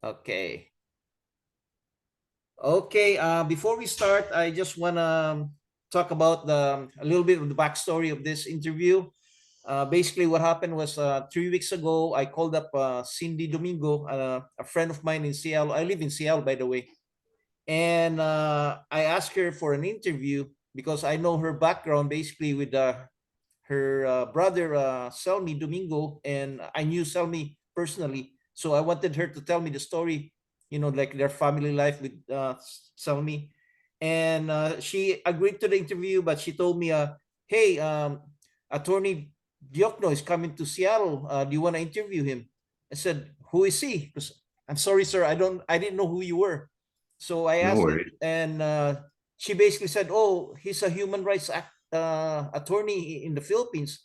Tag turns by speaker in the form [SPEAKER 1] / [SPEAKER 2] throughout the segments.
[SPEAKER 1] Okay. Okay. Before we start, I just wanna talk about a little bit of the backstory of this interview. Basically, what happened was 3 weeks ago, I called up Cindy Domingo, a friend of mine in Seattle. I live in Seattle, by the way, and I asked her for an interview because I know her background, basically with her brother Selmy Domingo, and I knew Selmy personally, so I wanted her to tell me the story, like their family life with Selmy, and she agreed to the interview, but she told me, "Hey, Attorney Diokno is coming to Seattle. Do you want to interview him?" I said, "Who is he?" Because I'm sorry, sir, I didn't know who you were, so I
[SPEAKER 2] No
[SPEAKER 1] asked him,
[SPEAKER 2] worries.
[SPEAKER 1] and she basically said, "Oh, he's a human rights attorney in the Philippines,"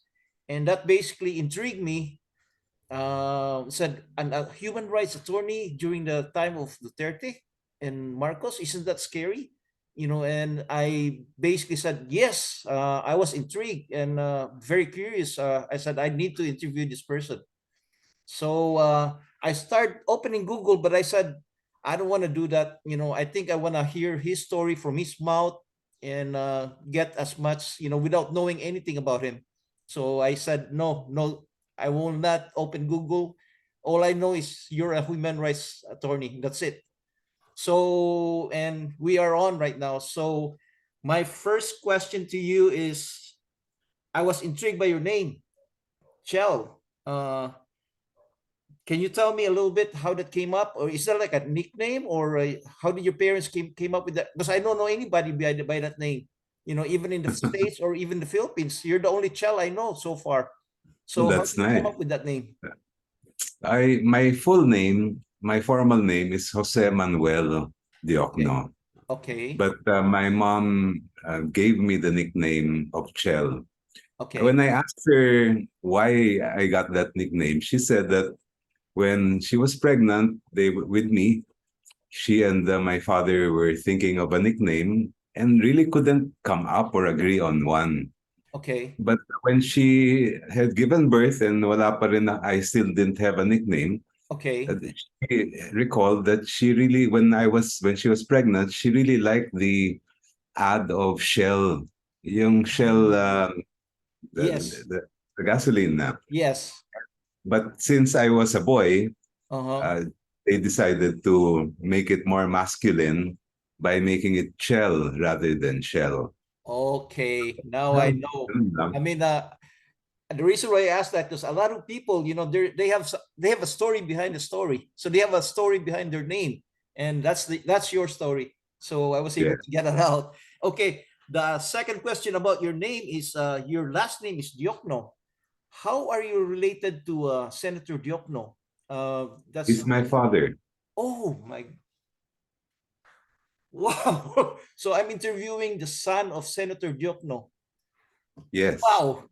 [SPEAKER 1] and that basically intrigued me. Said a human rights attorney during the time of Duterte and Marcos, isn't that scary? And I basically said yes. I was intrigued and very curious. I said I need to interview this person. So I started opening Google, but I said, I don't want to do that. I think I want to hear his story from his mouth and get as much, without knowing anything about him. So I said, no, no, I will not open Google. All I know is you're a human rights attorney. That's it. So, and we are on right now. So, my first question to you is I was intrigued by your name, Chel. Can you tell me a little bit how that came up, or is that like a nickname, or how did your parents came up with that? Because I don't know anybody by that name. Even in the States or even the Philippines, you're the only Chel I know so far. So how
[SPEAKER 2] That's
[SPEAKER 1] did you come
[SPEAKER 2] nice.
[SPEAKER 1] up with that name?
[SPEAKER 2] My full name, my formal name is Jose Manuel
[SPEAKER 1] Okay,
[SPEAKER 2] Diokno.
[SPEAKER 1] okay,
[SPEAKER 2] But my mom gave me the nickname of Chel. When
[SPEAKER 1] okay.
[SPEAKER 2] I asked her why I got that nickname, she said that when she was pregnant, with me, she and my father were thinking of a nickname and really couldn't come up or agree on one.
[SPEAKER 1] Okay.
[SPEAKER 2] But when she had given birth and wala pa rin I still didn't have a nickname,
[SPEAKER 1] Okay.
[SPEAKER 2] she recalled that when she was pregnant, she really liked the ad of Shell, yung Shell,
[SPEAKER 1] Mm.
[SPEAKER 2] the,
[SPEAKER 1] Yes.
[SPEAKER 2] the, the gasoline na.
[SPEAKER 1] Yes.
[SPEAKER 2] But since I was a boy,
[SPEAKER 1] Uh-huh.
[SPEAKER 2] uh, they decided to make it more masculine by making it Shell rather than Shell.
[SPEAKER 1] Okay. Now I
[SPEAKER 2] Yeah.
[SPEAKER 1] know. I mean, the reason why I asked that, because a lot of people, they have a story behind the story, so they have a story behind their name, and that's your story. So I was able
[SPEAKER 2] Yeah.
[SPEAKER 1] to get it out. Okay. The second question about your name is your last name is Diokno. How are you related to Senator Diokno? That's
[SPEAKER 2] He's my father.
[SPEAKER 1] Oh my, wow. So I'm interviewing the son of Senator Diokno.
[SPEAKER 2] Yes.
[SPEAKER 1] Wow.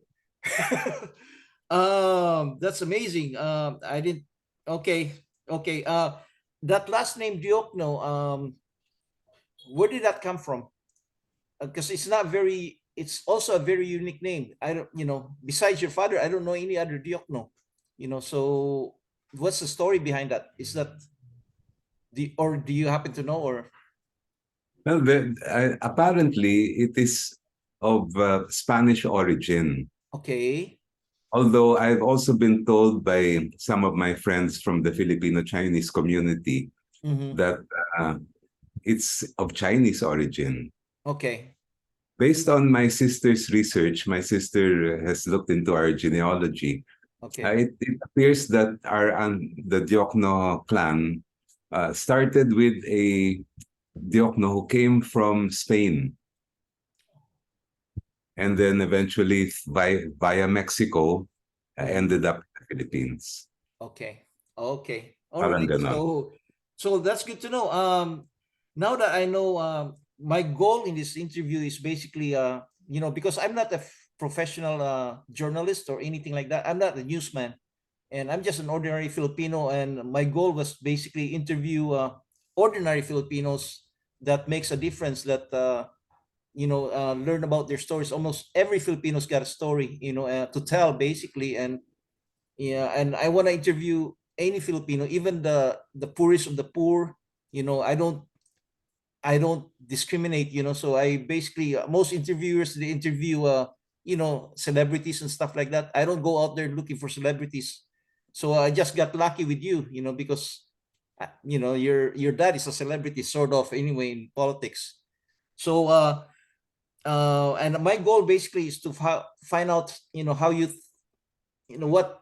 [SPEAKER 1] That's amazing. I didn't. Okay, okay. That last name Diokno. Where did that come from? Because it's not very. It's also a very unique name. I don't. Besides your father, I don't know any other Diokno. So what's the story behind that? Is that or do you happen to know or?
[SPEAKER 2] Well, apparently it is of Spanish origin.
[SPEAKER 1] Okay.
[SPEAKER 2] Although I've also been told by some of my friends from the Filipino Chinese community
[SPEAKER 1] Mm-hmm.
[SPEAKER 2] that uh, it's of Chinese origin.
[SPEAKER 1] Okay.
[SPEAKER 2] Based on my sister's research, my sister has looked into our genealogy.
[SPEAKER 1] Okay.
[SPEAKER 2] It appears that the Diokno clan started with a Diokno who came from Spain and then eventually via Mexico
[SPEAKER 1] Mm-hmm.
[SPEAKER 2] ended up in the Philippines.
[SPEAKER 1] Okay. Okay. All
[SPEAKER 2] Parang
[SPEAKER 1] right.
[SPEAKER 2] ganon.
[SPEAKER 1] So that's good to know. Now that I know, my goal in this interview is basically, because I'm not a professional journalist or anything like that. I'm not a newsman, and I'm just an ordinary Filipino. And my goal was basically interview ordinary Filipinos that makes a difference. That learn about their stories. Almost every Filipino's got a story, to tell, basically, and yeah, and I want to interview any Filipino, even the poorest of the poor, I don't discriminate, so I basically, most interviewers, they interview celebrities and stuff like that. I don't go out there looking for celebrities. So I just got lucky with you, because your dad is a celebrity sort of anyway in politics. So and my goal basically is to find out, how what,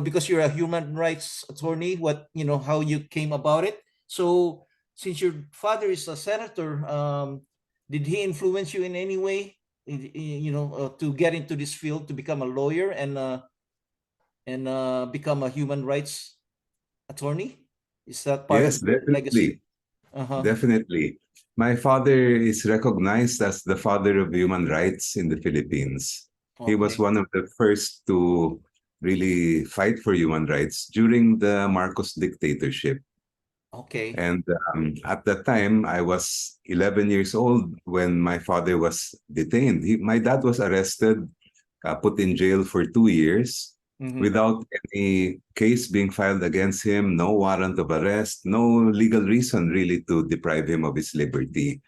[SPEAKER 1] because you're a human rights attorney, what, how you came about it. So since your father is a senator, did he influence you in any way, to get into this field, to become a lawyer and become a human rights attorney? Is that part of
[SPEAKER 2] Yes,
[SPEAKER 1] your legacy?
[SPEAKER 2] definitely.
[SPEAKER 1] Uh-huh.
[SPEAKER 2] Definitely. My father is recognized as the father of human rights in the Philippines. He was
[SPEAKER 1] Okay.
[SPEAKER 2] one of the first to really fight for human rights during the Marcos dictatorship.
[SPEAKER 1] Okay.
[SPEAKER 2] And at that time, I was 11 years old when my father was detained. My dad was arrested, put in jail for 2 years
[SPEAKER 1] Mm-hmm.
[SPEAKER 2] without any case being filed against him, no warrant of arrest, no legal reason really to deprive him of his liberty.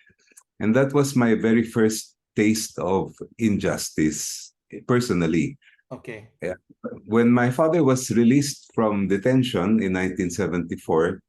[SPEAKER 2] And that was my very first taste of injustice personally.
[SPEAKER 1] Okay.
[SPEAKER 2] Yeah. When my father was released from detention in 1974,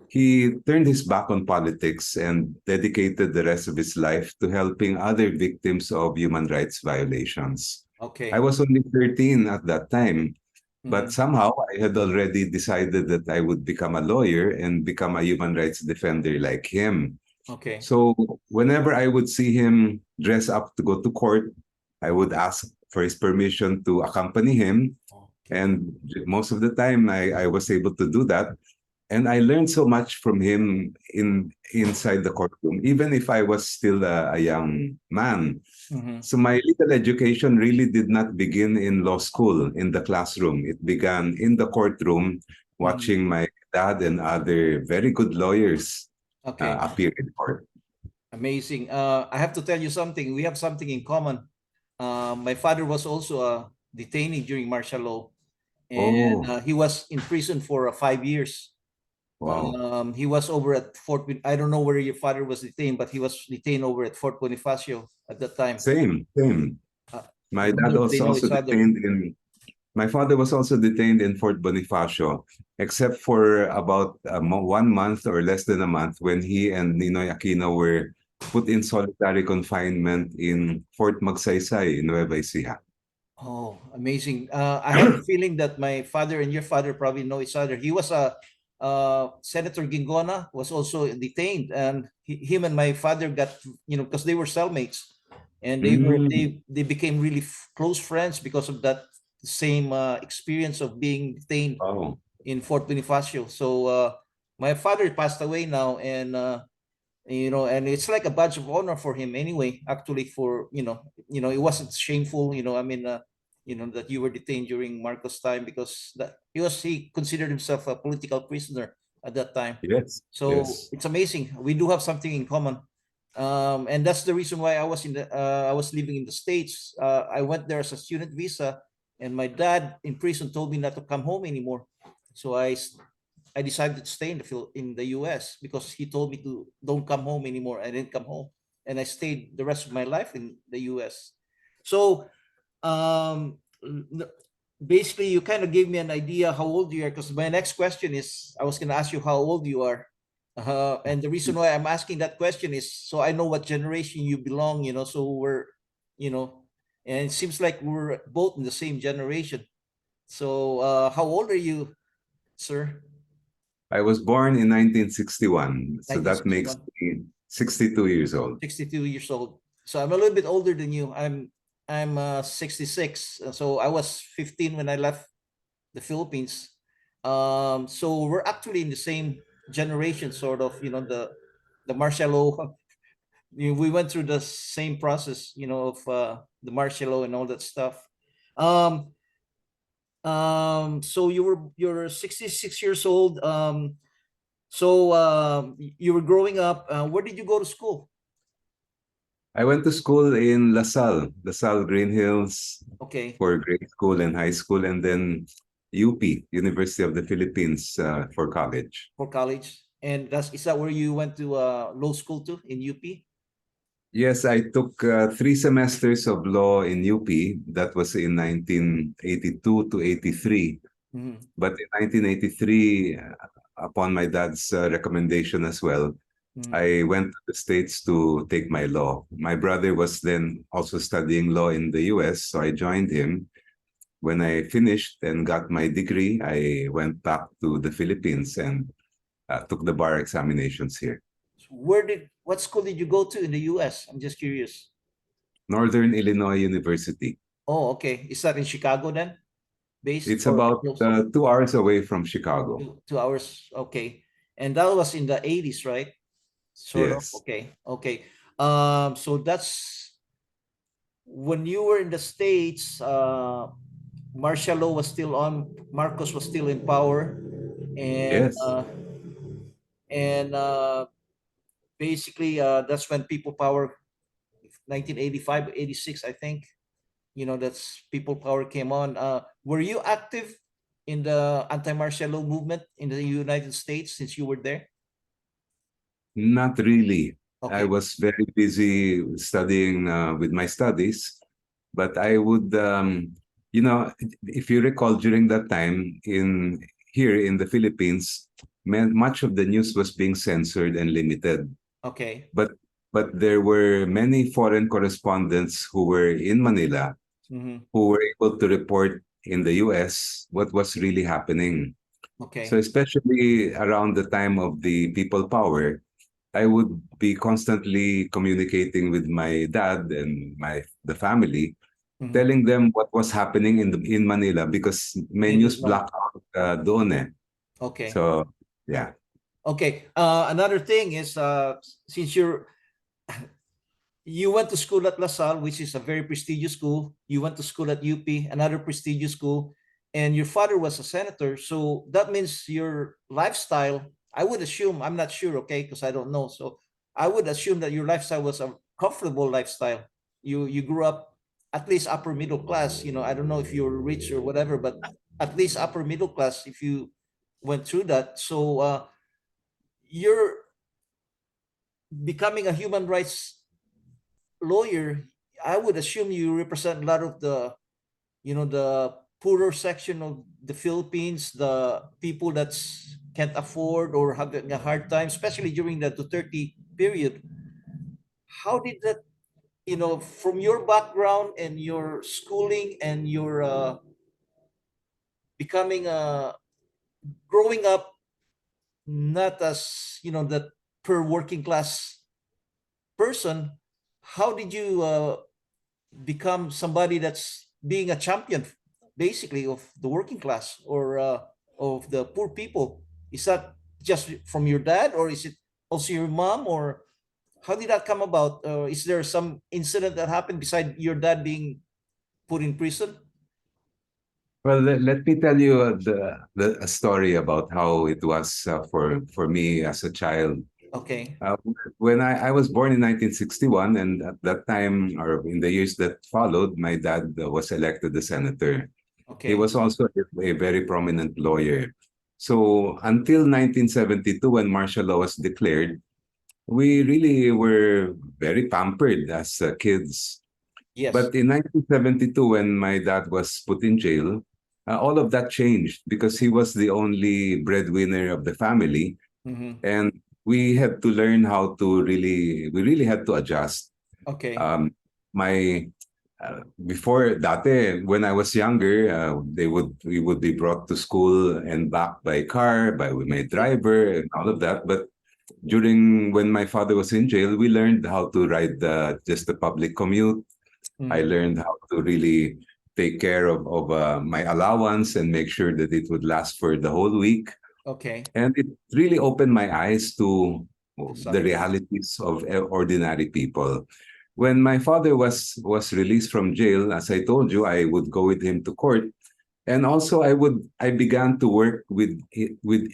[SPEAKER 2] he turned his back on politics and dedicated the rest of his life to helping other victims of human rights violations. I
[SPEAKER 1] Okay.
[SPEAKER 2] was only 13 at that time, but
[SPEAKER 1] Mm-hmm.
[SPEAKER 2] somehow I had already decided that I would become a lawyer and become a human rights defender like him.
[SPEAKER 1] Okay.
[SPEAKER 2] So whenever I would see him dress up to go to court, I would ask for his permission to accompany him.
[SPEAKER 1] Okay.
[SPEAKER 2] And most of the time, I was able to do that. And I learned so much from him inside the courtroom, even if I was still a young man.
[SPEAKER 1] Mm-hmm.
[SPEAKER 2] So my legal education really did not begin in law school, in the classroom. It began in the courtroom,
[SPEAKER 1] Mm-hmm.
[SPEAKER 2] watching my dad and other very good lawyers
[SPEAKER 1] Okay.
[SPEAKER 2] appear in court.
[SPEAKER 1] Amazing. I have to tell you something. We have something in common. My father was also a detainee during martial law, and
[SPEAKER 2] Oh,
[SPEAKER 1] he was in prison for 5 years.
[SPEAKER 2] wow.
[SPEAKER 1] He was over at I don't know where your father was detained, but he was detained over at Fort Bonifacio at that time.
[SPEAKER 2] Same, same.
[SPEAKER 1] Uh,
[SPEAKER 2] My
[SPEAKER 1] no
[SPEAKER 2] dad
[SPEAKER 1] wonder
[SPEAKER 2] was
[SPEAKER 1] they know
[SPEAKER 2] also
[SPEAKER 1] each other.
[SPEAKER 2] detained in My father was also detained in Fort Bonifacio, except for about 1 month or less than a month when he and Ninoy Aquino were put in solitary confinement in Fort Magsaysay in Nueva Ecija.
[SPEAKER 1] Oh, amazing. I have a feeling that my father and your father probably know each other. He was a Senator Gingona was also detained, and him and my father got, because they were cellmates, and they were
[SPEAKER 2] Mm.
[SPEAKER 1] they became really close friends because of that same experience of being detained
[SPEAKER 2] Oh,
[SPEAKER 1] in Fort Bonifacio. So my father passed away now, and it's like a badge of honor for him anyway, actually, for it wasn't shameful, I mean, that you were detained during Marcos time, because that he considered himself a political prisoner at that time.
[SPEAKER 2] yes,
[SPEAKER 1] So
[SPEAKER 2] yes.
[SPEAKER 1] it's amazing, we do have something in common. And that's the reason why I was living in the States. I went there as a student visa, and my dad in prison told me not to come home anymore. So I decided to stay in the US, because he told me to don't come home anymore. I didn't come home, and I stayed the rest of my life in the US. So um, basically, you kind of gave me an idea how old you are, because my next question is, I was going to ask you how old you are. And the reason why I'm asking that question is so I know what generation you belong. So you know, and it seems like we're both in the same generation. So how old are you, sir?
[SPEAKER 2] I was born in 1961, so that makes
[SPEAKER 1] 1961.
[SPEAKER 2] me 62 years old.
[SPEAKER 1] 62 years old. So I'm a little bit older than you. I'm 66. So I was 15 when I left the Philippines. So we're actually in the same generation, sort of. The martial law. We went through the same process, of the martial law and all that stuff. Um, so you're 66 years old. So you were growing up. Where did you go to school?
[SPEAKER 2] I went to school in LaSalle Green Hills
[SPEAKER 1] Okay.
[SPEAKER 2] for grade school and high school, and then UP, University of the Philippines, for college.
[SPEAKER 1] for college. And is that where you went to law school to in UP?
[SPEAKER 2] Yes, I took 3 semesters of law in UP. That was in 1982 to 83.
[SPEAKER 1] Mm-hmm.
[SPEAKER 2] But in 1983, upon my dad's recommendation as well,
[SPEAKER 1] Mm-hmm.
[SPEAKER 2] I went to the States to take my law. My brother was then also studying law in the US, so I joined him. When I finished and got my degree, I went back to the Philippines and took the bar examinations here.
[SPEAKER 1] What school did you go to in the US? I'm just curious.
[SPEAKER 2] Northern Illinois University.
[SPEAKER 1] Oh, okay. Is that in Chicago then? Based
[SPEAKER 2] It's
[SPEAKER 1] or
[SPEAKER 2] about
[SPEAKER 1] close?
[SPEAKER 2] 2 hours away from Chicago.
[SPEAKER 1] 2 hours. Okay. And that was in the 80s, right? Sort of.
[SPEAKER 2] Yes.
[SPEAKER 1] Okay. Okay. So that's when you were in the States, martial law was still on, Marcos was still in power, and
[SPEAKER 2] Yes.
[SPEAKER 1] basically that's when people power 1985, 86, I think. That's people power came on. Were you active in the anti-martial law movement in the United States since you were there?
[SPEAKER 2] Not really. I
[SPEAKER 1] Okay.
[SPEAKER 2] was very busy studying with my studies, but I would, if you recall, during that time in here in the Philippines, much of the news was being censored and limited.
[SPEAKER 1] Okay.
[SPEAKER 2] But there were many foreign correspondents who were in Manila
[SPEAKER 1] Mm-hmm.
[SPEAKER 2] who were able to report in the US what was really happening. So
[SPEAKER 1] Okay.
[SPEAKER 2] especially around the time of the people power, I would be constantly communicating with my dad and the family,
[SPEAKER 1] Mm-hmm.
[SPEAKER 2] telling them what was happening in Manila because may
[SPEAKER 1] They
[SPEAKER 2] news
[SPEAKER 1] didn't know.
[SPEAKER 2] blackout doon eh.
[SPEAKER 1] Okay.
[SPEAKER 2] So yeah.
[SPEAKER 1] Okay. Another thing is, since you went to school at LaSalle, which is a very prestigious school. You went to school at UP, another prestigious school, and your father was a senator. So that means your lifestyle, I would assume, I'm not sure, okay, because I don't know. So I would assume that your lifestyle was a comfortable lifestyle. You grew up at least upper middle class. I don't know if you're rich or whatever, but at least upper middle class if you went through that. So you're becoming a human rights lawyer. I would assume you represent a lot of the poorer section of the Philippines, the people that's can't afford or having a hard time, especially during the 230 period. How did that, from your background and your schooling and your becoming growing up not as, that per working class person, how did you become somebody that's being a champion basically of the working class or of the poor people? Is that just from your dad or is it also your mom, or how did that come about? Is there some incident that happened beside your dad being put in prison?
[SPEAKER 2] Well, let me tell you a story about how it was for me as a child.
[SPEAKER 1] Okay.
[SPEAKER 2] Uh, when I was born in 1961, and at that time, or in the years that followed, my dad was elected the senator. He
[SPEAKER 1] Okay.
[SPEAKER 2] was also a very prominent lawyer. So until 1972, when martial law was declared, we really were very pampered as kids.
[SPEAKER 1] Yes.
[SPEAKER 2] But in 1972, when my dad was put in jail, all of that changed because he was the only breadwinner of the family.
[SPEAKER 1] Mm-hmm.
[SPEAKER 2] And we had to learn how to we really had to adjust.
[SPEAKER 1] Okay.
[SPEAKER 2] My Before dati, when I was younger, we would be brought to school and back by car, by my driver and all of that. But when my father was in jail, we learned how to ride just the public commute. I
[SPEAKER 1] Mm-hmm.
[SPEAKER 2] learned how to really take care of my allowance and make sure that it would last for the whole week.
[SPEAKER 1] Okay.
[SPEAKER 2] And it really opened my eyes to
[SPEAKER 1] To
[SPEAKER 2] the
[SPEAKER 1] suffering.
[SPEAKER 2] realities of ordinary people. When my father was released from jail, as I told you, I would go with him to court. And also I began to work with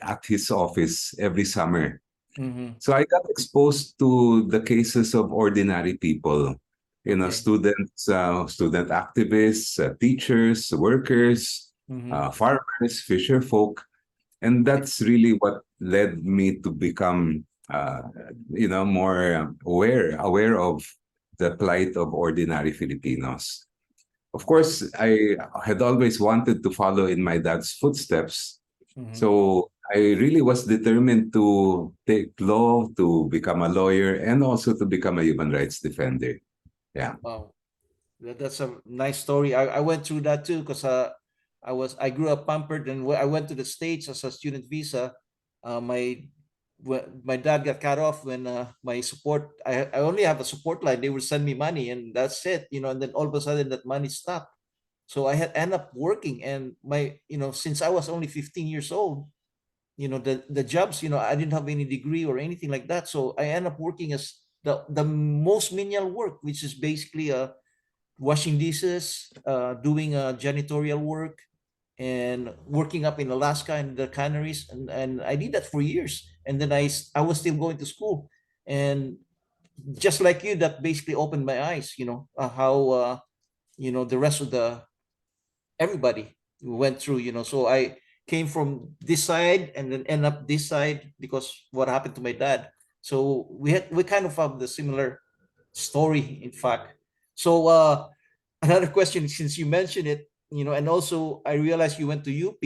[SPEAKER 2] at his office every summer.
[SPEAKER 1] Mm-hmm.
[SPEAKER 2] So I got exposed to the cases of ordinary people,
[SPEAKER 1] Okay.
[SPEAKER 2] students, student activists, teachers, workers,
[SPEAKER 1] Mm-hmm.
[SPEAKER 2] farmers, fisher folk, and that's really what led me to become, more aware of the plight of ordinary Filipinos. Of course, I had always wanted to follow in my dad's footsteps.
[SPEAKER 1] Mm-hmm.
[SPEAKER 2] So I really was determined to take law, to become a lawyer, and also to become a human rights defender. Yeah.
[SPEAKER 1] Wow. That's a nice story. I went through that too because I grew up pampered, and I went to the States as a student visa. My my dad got cut off when my support. I only have a support line. They would send me money, and that's it. And then all of a sudden that money stopped. So I had end up working, and since I was only 15 years old, the jobs, I didn't have any degree or anything like that. So I end up working as the most menial work, which is basically washing dishes, doing janitorial work, and working up in Alaska and the Canaries, and I did that for years. And then I was still going to school, and just like you, that basically opened my eyes. How the rest of the everybody went through. So I came from this side and then end up this side because what happened to my dad. So we kind of have the similar story, in fact. So another question, since you mentioned it, and also I realized you went to UP.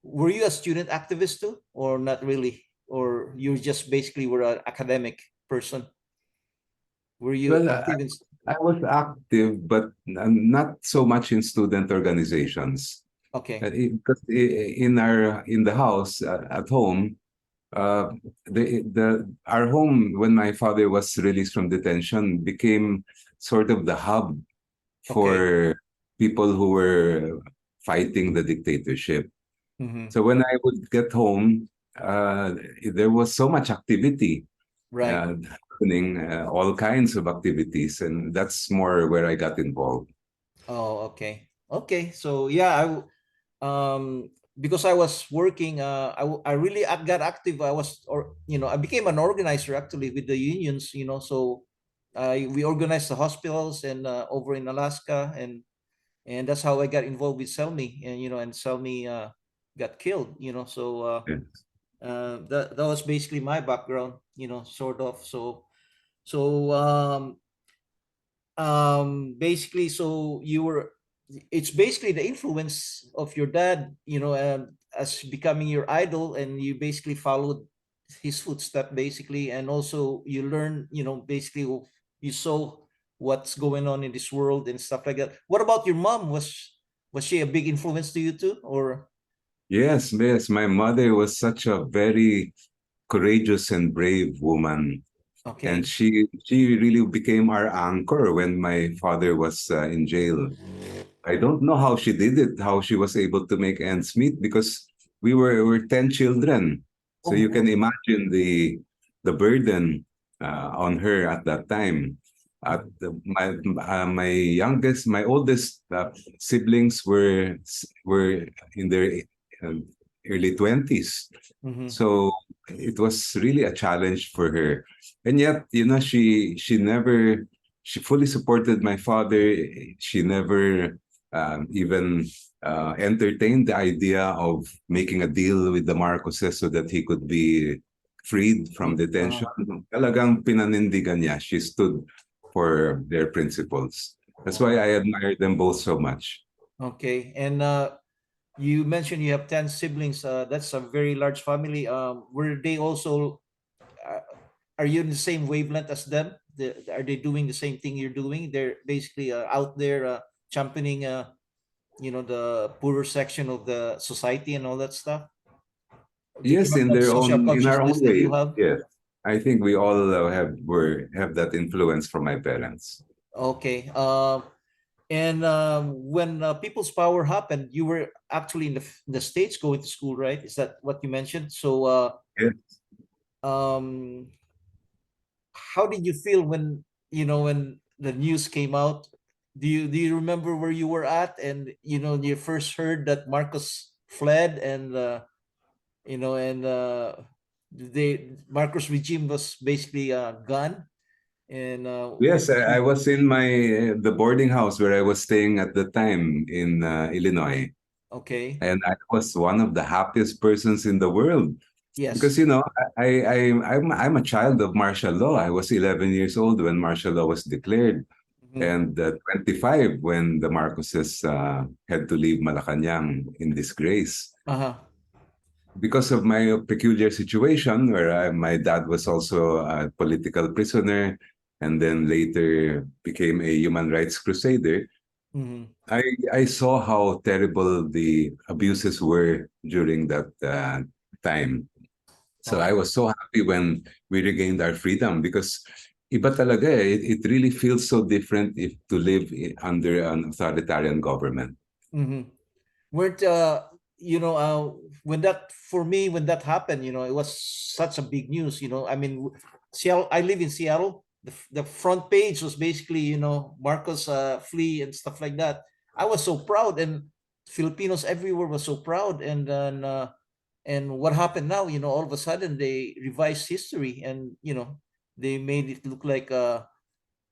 [SPEAKER 1] Were you a student activist too, or not really? Or you just basically were an academic person? Were you
[SPEAKER 2] Well,
[SPEAKER 1] active in?
[SPEAKER 2] I was active, but not so much in student organizations.
[SPEAKER 1] Okay.
[SPEAKER 2] Because in the house at home, uh, the our home when my father was released from detention became sort of the hub
[SPEAKER 1] Okay.
[SPEAKER 2] for people who were fighting the dictatorship.
[SPEAKER 1] Mm-hmm.
[SPEAKER 2] So when I would get home, there was so much activity
[SPEAKER 1] Right.
[SPEAKER 2] happening, all kinds of activities, and that's more where I got involved.
[SPEAKER 1] Oh, okay. Okay. So yeah, because I was working, I really got active. I became an organizer actually with the unions. So we organized the hospitals and over in Alaska, and that's how I got involved with Selmy, and Selmy got killed. So that was basically my background. Sort of. So basically, so it's basically the influence of your dad, as becoming your idol, and you basically followed his footstep basically, and also you learn, basically you saw what's going on in this world and stuff like that. What about your mom? Was she a big influence to you too, or?
[SPEAKER 2] Yes, yes. My mother was such a very courageous and brave woman, and
[SPEAKER 1] Okay.
[SPEAKER 2] she really became our anchor when my father was in jail. I don't know how she did it, how she was able to make ends meet because we were 10 children. So you can
[SPEAKER 1] Oh.
[SPEAKER 2] imagine the burden on her at that time. My oldest siblings were in their um, early 20s.
[SPEAKER 1] Mm-hmm.
[SPEAKER 2] So it was really a challenge for her. And yet, she fully supported my father. She never even entertained the idea of making a deal with the Marcoses so that he could be freed from detention. Talagang pinanindigan niya. She stood for their principles. That's why I admire them both so much.
[SPEAKER 1] Okay. And you mentioned you have 10 siblings. That's a very large family. Were they also, uh, are you in the same wavelength as them? Are they doing the same thing you're doing? They're basically out there championing, the poorer section of the society and all that stuff. Do you
[SPEAKER 2] Yes,
[SPEAKER 1] have
[SPEAKER 2] in
[SPEAKER 1] that
[SPEAKER 2] their
[SPEAKER 1] social
[SPEAKER 2] own, in our
[SPEAKER 1] consciousness
[SPEAKER 2] own
[SPEAKER 1] that you
[SPEAKER 2] way.
[SPEAKER 1] have?
[SPEAKER 2] Yes, I think we all have that influence from my parents.
[SPEAKER 1] Okay. And when People's Power happened, you were actually in the States going to school, right? Is that what you mentioned? So,
[SPEAKER 2] Yes.
[SPEAKER 1] um, how did you feel when when the news came out? Do you remember where you were at, and you first heard that Marcos fled, and the Marcos regime was basically gone, and
[SPEAKER 2] Yes, I was in the boarding house where I was staying at the time in Illinois.
[SPEAKER 1] Okay.
[SPEAKER 2] and I was one of the happiest persons in the world because
[SPEAKER 1] Yes.
[SPEAKER 2] you know I'm a child of martial law. I was 11 years old when martial law was declared,
[SPEAKER 1] Mhm.
[SPEAKER 2] and 25 when the Marcoses had to leave Malacanang in disgrace
[SPEAKER 1] Uh-huh.
[SPEAKER 2] because of my peculiar situation where my dad was also a political prisoner and then later became a human rights crusader.
[SPEAKER 1] Mhm.
[SPEAKER 2] I I saw how terrible the abuses were during that time. So I
[SPEAKER 1] Okay.
[SPEAKER 2] was so happy when we regained our freedom because iba talaga eh. It really feels so different if to live under an authoritarian government.
[SPEAKER 1] Mhm. Weren't when that for me when that happened, it was such a big news. I mean, Seattle. I live in Seattle. The front page was basically Marcos flee and stuff like that. I was so proud, and Filipinos everywhere was so proud. And then and what happened now? All of a sudden they revised history, and they made it look like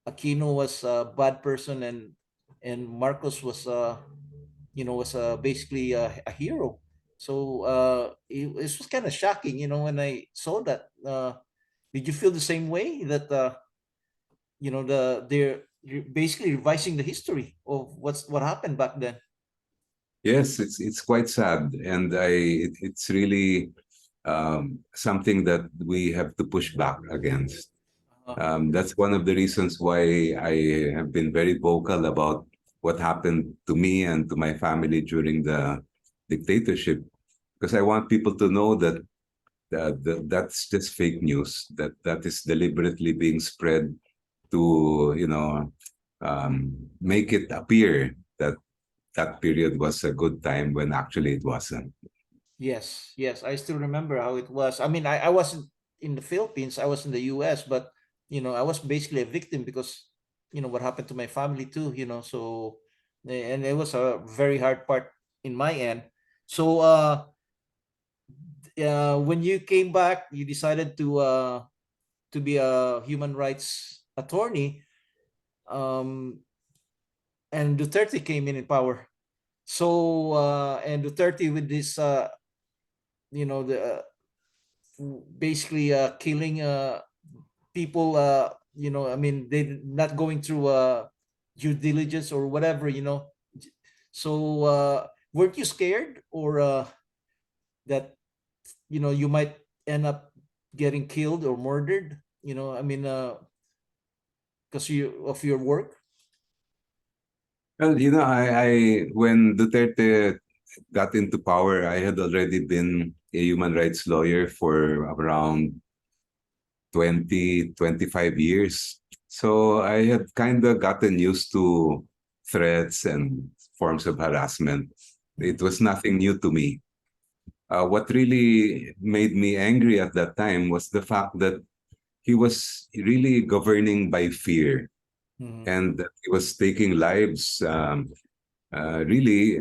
[SPEAKER 1] Aquino was a bad person, and Marcos was basically a hero. So it was kind of shocking, when I saw that. Did you feel the same way that they're basically revising the history of what happened back then?
[SPEAKER 2] Yes, it's quite sad, and it's really something that we have to push back against.
[SPEAKER 1] Uh,
[SPEAKER 2] That's one of the reasons why I have been very vocal about what happened to me and to my family during the dictatorship, because I want people to know that that's just fake news. That is deliberately being spread to make it appear that that period was a good time when actually it wasn't.
[SPEAKER 1] yes, yes, I still remember how it was. I mean, I wasn't in the Philippines. I was in the U.S., but I was basically a victim because what happened to my family too. So and it was a very hard part in my end. So when you came back, you decided to be a human rights attorney, um, and Duterte came in power. So and Duterte with this, the basically killing people. I mean, they not going through due diligence or whatever. So weren't you scared or that you might end up getting killed or murdered? I mean, because you of your work.
[SPEAKER 2] Well, I when Duterte got into power, I had already been a human rights lawyer for around 25 years. So I had kind of gotten used to threats and forms of harassment.
[SPEAKER 1] Mhm.
[SPEAKER 2] It was nothing new to me. What really made me angry at that time was the fact that he was really governing by fear
[SPEAKER 1] Mhm.
[SPEAKER 2] and that he was taking lives really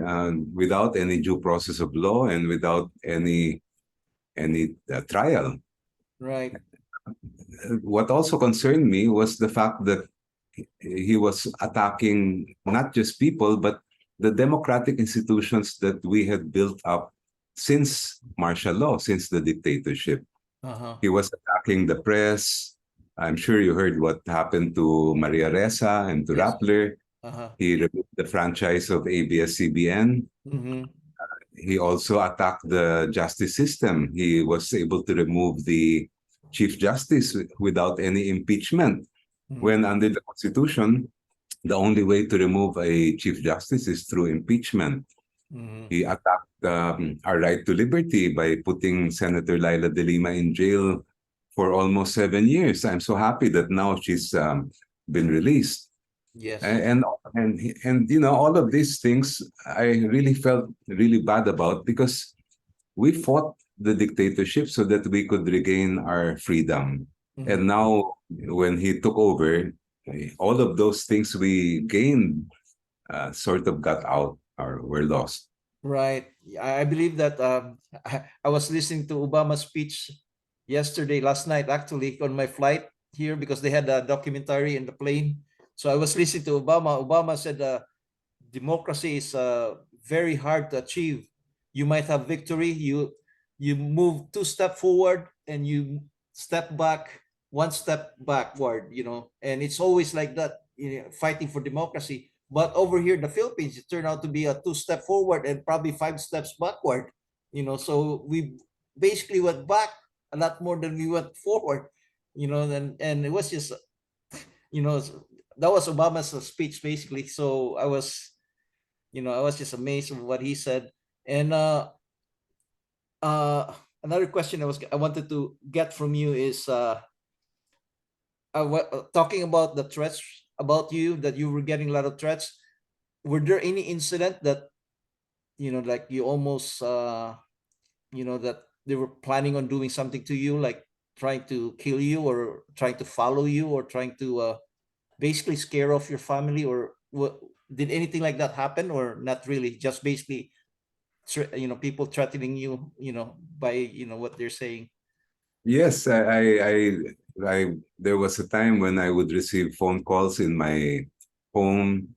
[SPEAKER 2] without any due process of law and without any trial.
[SPEAKER 1] Right.
[SPEAKER 2] What also concerned me was the fact that he was attacking not just people, but the democratic institutions that we had built up since martial law, since the dictatorship.
[SPEAKER 1] Uh-huh.
[SPEAKER 2] He was attacking the press. I'm sure you heard what happened to Maria Ressa and to
[SPEAKER 1] Yes.
[SPEAKER 2] Rappler.
[SPEAKER 1] Uh-huh.
[SPEAKER 2] He removed the franchise of ABS-CBN.
[SPEAKER 1] Mm-hmm.
[SPEAKER 2] He also attacked the justice system. He was able to remove the Chief Justice without any impeachment.
[SPEAKER 1] Mm-hmm.
[SPEAKER 2] When under the Constitution, the only way to remove a Chief Justice is through impeachment.
[SPEAKER 1] Mm-hmm.
[SPEAKER 2] He attacked our right to liberty by putting Senator Laila de Lima in jail for almost 7 years. I'm so happy that now she's been released.
[SPEAKER 1] Yes.
[SPEAKER 2] And all of these things I really felt really bad about because we fought the dictatorship so that we could regain our freedom.
[SPEAKER 1] Mm-hmm.
[SPEAKER 2] And now when he took over, all of those things we gained sort of got out or were lost.
[SPEAKER 1] Right. I believe that I was listening to Obama's speech last night, actually, on my flight here because they had a documentary in the plane. So I was listening to Obama. Obama said democracy is very hard to achieve. You might have victory, you move two step forward and you step back one step backward, and it's always like that, fighting for democracy. But over here in the Philippines, it turned out to be a two step forward and probably five steps backward. So we basically went back a lot more than we went forward. And it was just, you know that was Obama's speech basically. So I was just amazed with what he said. And uh another question I wanted to get from you is, talking about the threats about you, that you were getting a lot of threats. Were there any incident that, like you almost, that they were planning on doing something to you, like trying to kill you or trying to follow you or trying to, basically scare off your family, or what? Did anything like that happen, or not really, just basically people threatening you, by what they're saying?
[SPEAKER 2] Yes, there was a time when I would receive phone calls in my home,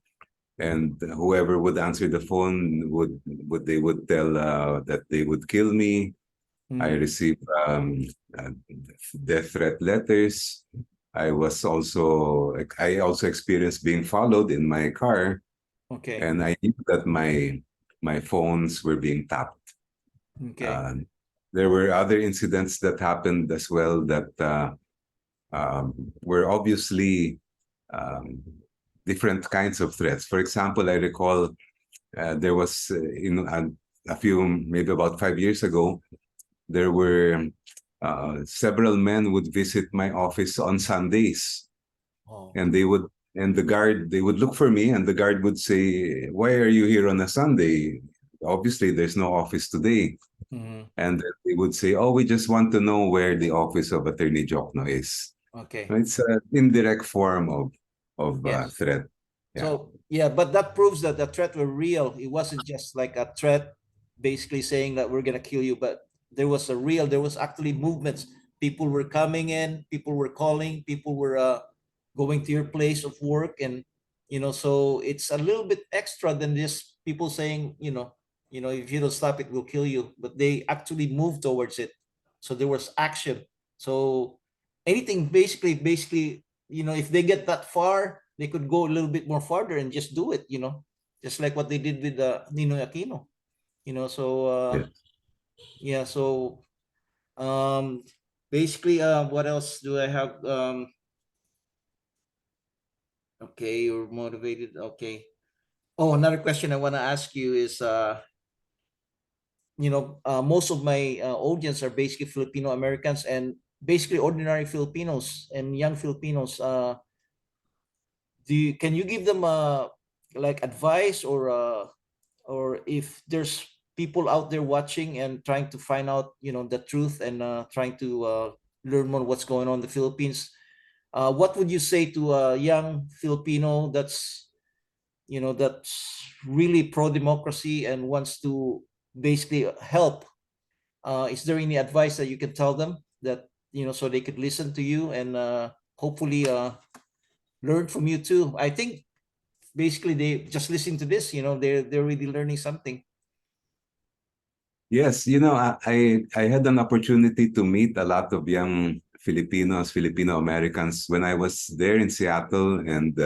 [SPEAKER 2] and whoever would answer the phone they would tell that they would kill me. I
[SPEAKER 1] Mm,
[SPEAKER 2] received uh, death threat letters. I also experienced being followed in my car,
[SPEAKER 1] okay.
[SPEAKER 2] and I knew that my phones were being tapped.
[SPEAKER 1] Okay.
[SPEAKER 2] Uh, there were other incidents that happened as well that were obviously um, different kinds of threats. For example, I recall there was, a few, maybe about 5 years ago, there were several men would visit my office on Sundays,
[SPEAKER 1] Oh.
[SPEAKER 2] and they would look for me, and the guard would say, "Why are you here on a Sunday? Obviously, there's no office today."
[SPEAKER 1] Mhm.
[SPEAKER 2] And then they would say, "Oh, we just want to know where the office of Attorney Diokno is."
[SPEAKER 1] Okay.
[SPEAKER 2] It's an indirect form of
[SPEAKER 1] Yes.
[SPEAKER 2] threat. Yeah.
[SPEAKER 1] So yeah, but that proves that the threat were real. It wasn't just like a threat, basically saying that we're gonna kill you, but there was actually movements. People were coming in, people were calling, people were, going to your place of work, and so it's a little bit extra than just people saying, if you don't stop it, we'll kill you. But they actually moved towards it. So there was action. So anything, basically, if they get that far, they could go a little bit more farther and just do it, just like what they did with, Ninoy Aquino. So,
[SPEAKER 2] Yeah.
[SPEAKER 1] yeah. So, um basically, what else do I have? Okay, you're motivated. Okay. Oh, another question I want to ask you is, most of my, audience are basically Filipino Americans, and basically ordinary Filipinos and young Filipinos. Can you give them, like advice, or if there's people out there watching and trying to find out, the truth, and, trying to, learn more what's going on in the Philippines, what would you say to a young Filipino that's really pro democracy and wants to basically help? Is there any advice that you can tell them, that, so they could listen to you and, hopefully, learn from you too? I think basically they just listen to this, they're really learning something.
[SPEAKER 2] Yes, I had an opportunity to meet a lot of young Filipinos, Filipino Americans when I was there in Seattle and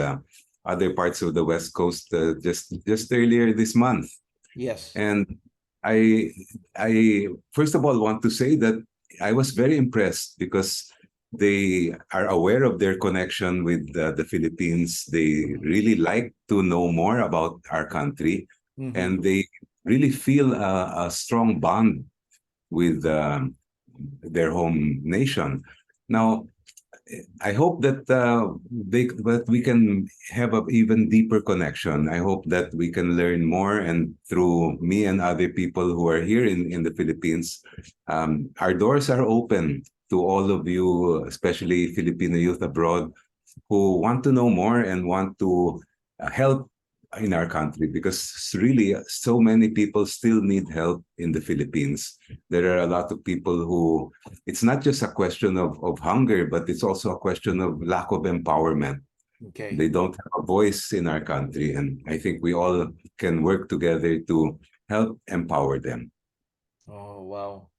[SPEAKER 2] other parts of the West Coast just earlier this month.
[SPEAKER 1] Yes.
[SPEAKER 2] And I I first of all want to say that I was very impressed because they are aware of their connection with the Philippines. They
[SPEAKER 1] Mhm.
[SPEAKER 2] really like to know more about our country,
[SPEAKER 1] Mhm.
[SPEAKER 2] and they really feel a strong bond with their home nation. Now, I hope that we can have an even deeper connection. I hope that we can learn more, and through me and other people who are here in the Philippines, our doors are open to all of you, especially Filipino youth abroad, who want to know more and want to help in our country, because really so many people still need help in the Philippines. There are a lot of people who, it's not just a question of hunger, but it's also a question of lack of empowerment.
[SPEAKER 1] Okay.
[SPEAKER 2] They don't have a voice in our country, and I think we all can work together to help empower them.
[SPEAKER 1] Oh, wow.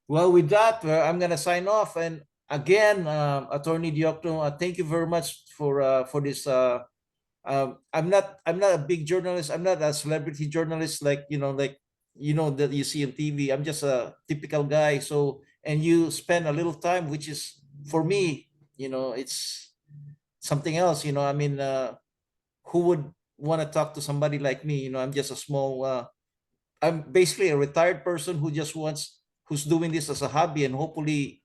[SPEAKER 1] Well, with that, I'm gonna sign off. And again, Attorney Diokno, thank you very much for this. I'm not a big journalist. I'm not a celebrity journalist like that you see on TV. I'm just a typical guy. So, and you spend a little time, which is for me, it's something else. I mean, who would want to talk to somebody like me? I'm just a small. I'm basically a retired person who's doing this as a hobby and hopefully,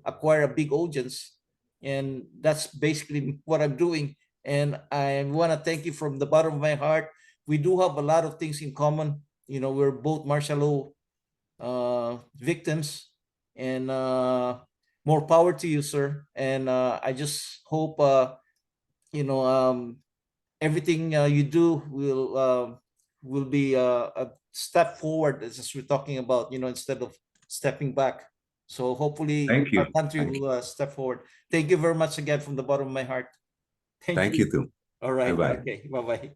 [SPEAKER 1] acquire a big audience. And that's basically what I'm doing. And I want to thank you from the bottom of my heart. We do have a lot of things in common. We're both martial law victims, and more power to you, sir. And I just hope, you know, um, everything you do will be a step forward, as we're talking about, instead of stepping back. So hopefully
[SPEAKER 2] Thank
[SPEAKER 1] our
[SPEAKER 2] you.
[SPEAKER 1] country
[SPEAKER 2] Thank you.
[SPEAKER 1] will step forward. Thank you very much again from the bottom of my heart. Thank
[SPEAKER 2] Thank
[SPEAKER 1] you.
[SPEAKER 2] you too.
[SPEAKER 1] All
[SPEAKER 2] Bye
[SPEAKER 1] right.
[SPEAKER 2] bye.
[SPEAKER 1] Okay. Bye bye.